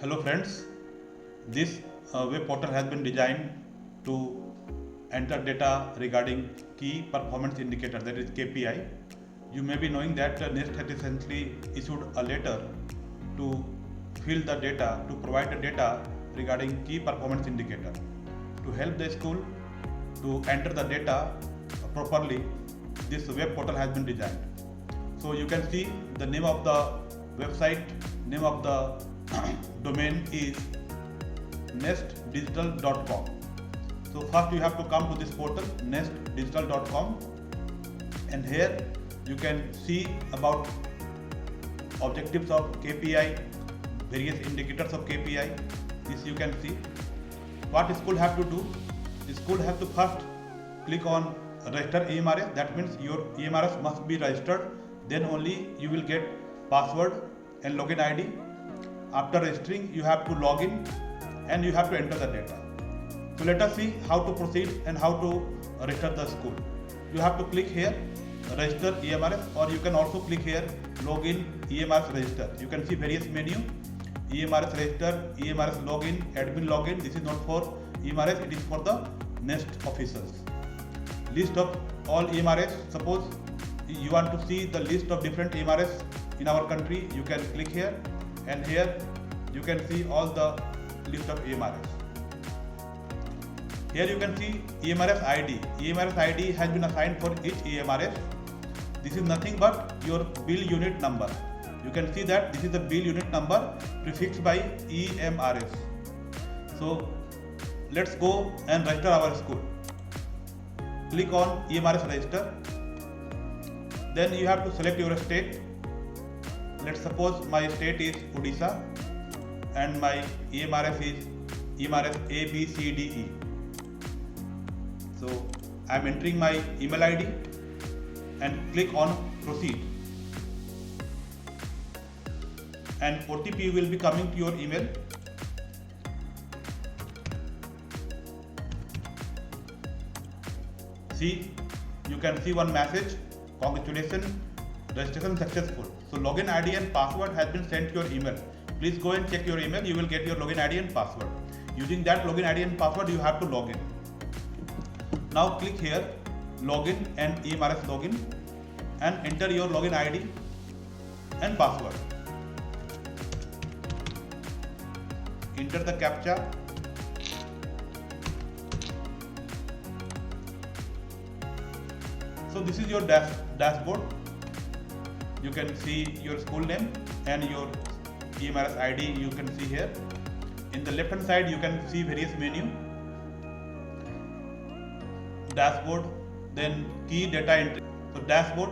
Hello friends, this web portal has been designed to enter data regarding key performance indicator, that is KPI. You may be knowing that NEST has recently issued a letter to fill the data, to provide the data regarding key performance indicator. To help the school to enter the data properly, this web portal has been designed. So you can see the name of the website, name of the domain is nestdigital.com. So first you have to come to this portal nestdigital.com, and here you can see about objectives of KPI, various indicators of KPI. This you can see. What school have to do? The school have to first click on register EMRS. That means your EMRS must be registered. Then only you will get password and login ID. After registering, you have to log in and you have to enter the data. So let us see how to proceed and how to register the school. You have to click here register EMRS, or you can also click here login EMRS register. You can see various menu: EMRS register, EMRS login, admin login. This is not for EMRS, it is for the NEST officials. List of all EMRS. Suppose you want to see the list of different EMRS in our country, you can click here, and here you can see all the list of EMRS. Here you can see EMRS ID. EMRS ID has been assigned for each EMRS. This is nothing but your bill unit number. You can see that this is the bill unit number prefixed by EMRS. So let's go and register our school. Click on EMRS register. Then you have to select your state. Let's suppose my state is Odisha and my EMRS is EMRS ABCDE. So I am entering my email ID and click on proceed. And OTP will be coming to your email. See, you can see one message: congratulations, registration successful. So login ID and password has been sent to your email. Please go and check your email. You will get your login ID and password. Using that login ID and password, you have to log in. Now click here login and EMRS login and enter your login ID and password. Enter the CAPTCHA. So this is your dashboard. You can see your school name and your EMRS ID. You can see here. In the left hand side you can see various menu. Dashboard, then key data entry. So dashboard,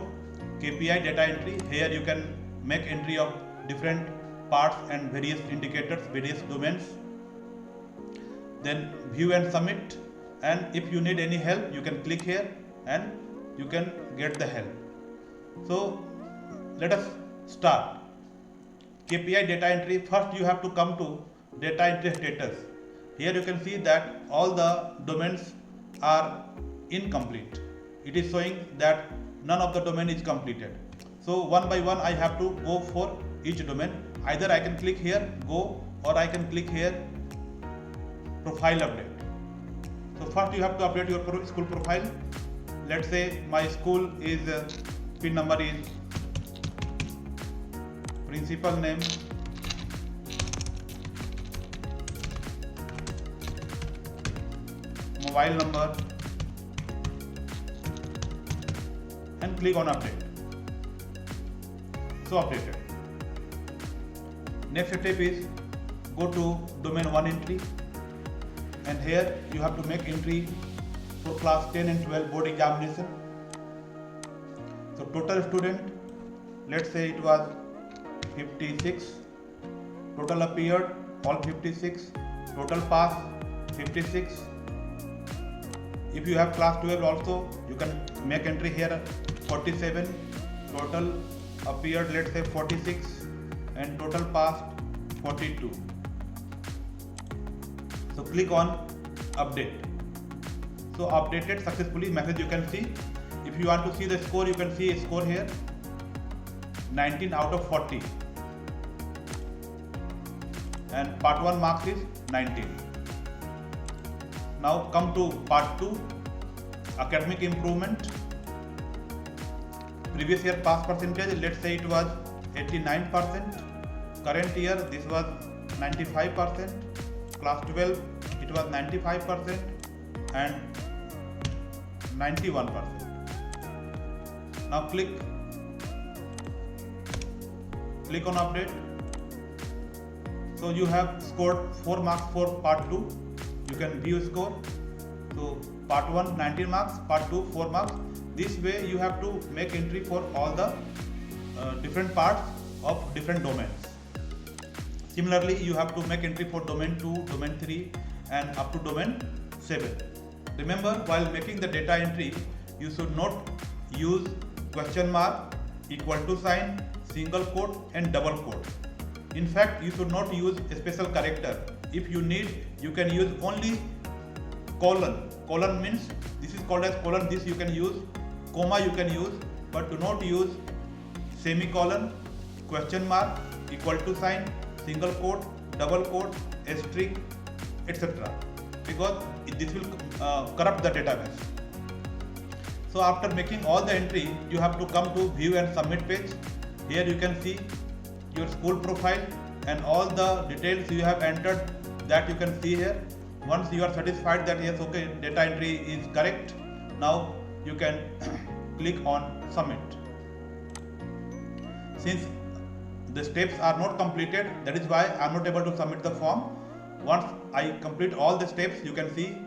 KPI data entry. Here you can make entry of different parts and various indicators, various domains. Then view and submit, and if you need any help you can click here and you can get the help. So let us start. KPI data entry. First you have to come to data entry status. Here you can see that all the domains are incomplete. It is showing that none of the domain is completed. So one by one I have to go for each domain. Either I can click here go, or I can click here profile update. So first you have to update your school profile. Let's say my school is PIN number is principal name, mobile number, and click on update. So updated. Next step is go to domain 1 entry, and here you have to make entry for class 10 and 12 board examination. So total student, let's say it was 56, total appeared all 56, total pass 56. If you have class 12 also, you can make entry here 47, total appeared let's say 46, and total passed 42. So click on update. So updated successfully message you can see. If you want to see the score, you can see a score here 19 out of 40. and part 1 marks is 19. Now come to part 2, academic improvement. Previous year pass percentage, let's say it was 89%. Current year this was 95%. Class 12 it was 95% and 91%. Now click on update. So you have scored 4 marks for part 2. You can view score. So part 1 19 marks, part 2 4 marks. This way you have to make entry for all the different parts of different domains. Similarly, you have to make entry for domain 2, domain 3 and up to domain 7. Remember, while making the data entry, you should not use question mark, equal to sign, single quote and double quote. In fact, you should not use a special character. If you need, you can use only colon. Colon means this is called as colon, this you can use, comma you can use, but do not use semicolon, question mark, equal to sign, single quote, double quote, asterisk, etc. because this will corrupt the database. So after making all the entry, you have to come to view and submit page. Here you can see your school profile and all the details you have entered, that you can see here. Once you are satisfied that yes, okay, data entry is correct, now you can click on submit. Since the steps are not completed, that is why I am not able to submit the form. Once I complete all the steps, you can see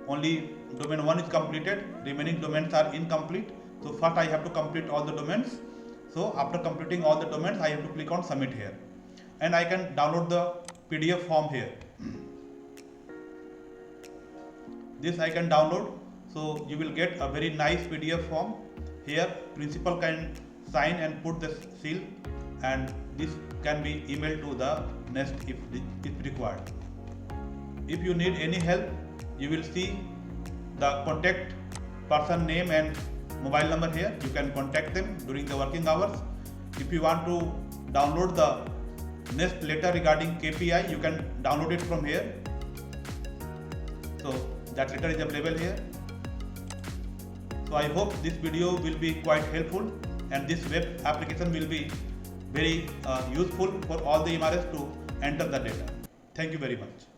only domain 1 is completed, remaining domains are incomplete. So first I have to complete all the domains. So after completing all the domains, I have to click on submit here, and I can download the PDF form here. This I can download, so you will get a very nice PDF form. Here principal can sign and put the seal, and this can be emailed to the nest if required. If you need any help, you will see the contact person name and mobile number here. You can contact them during the working hours. If you want to download the nest letter regarding KPI, you can download it from here. So that letter is available here. So I hope this video will be quite helpful, and this web application will be very useful for all the MRS to enter the data. Thank you very much.